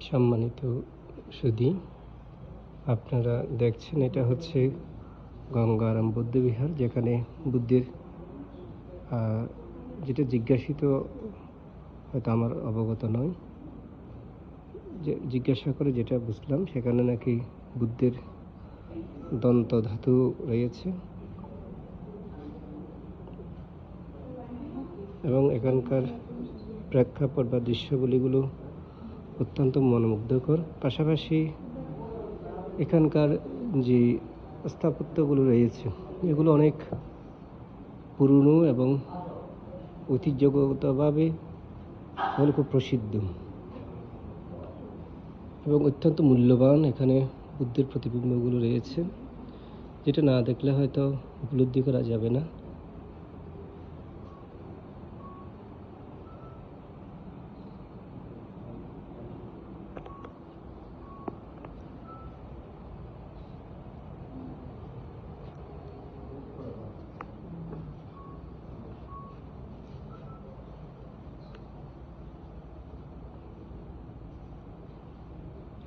সম্মানিত সুধী, আপনারা দেখছেন এটা হচ্ছে গঙ্গারাম বৌদ্ধবিহার, যেখানে বুদ্ধের যেটা জিজ্ঞাসিত হয়তো আমার অবগত নয়, যে জিজ্ঞাসা করে যেটা বুঝলাম সেখানে নাকি বুদ্ধের দন্ত ধাতু রয়েছে এবং এখানকার প্রেক্ষাপট বা দৃশ্যগুলিগুলো অত্যন্ত মনোমুগ্ধকর। পাশাপাশি এখানকার যে স্থাপত্যগুলো রয়েছে এগুলো অনেক পুরনো এবং ঐতিহ্যগতভাবে এগুলো খুব প্রসিদ্ধ এবং অত্যন্ত মূল্যবান। এখানে বুদ্ধের প্রতিবিম্বগুলো রয়েছে, যেটা না দেখলে হয়তো উপলব্ধি করা যাবে না।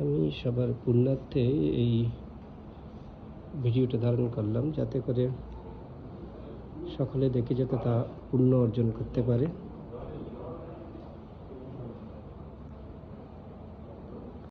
আমি সবার পুণ্যার্থে এই ভিডিওটা ধারণ করলাম, যাতে করে সকলে দেখে যাতে তা পুণ্য অর্জন করতে পারে।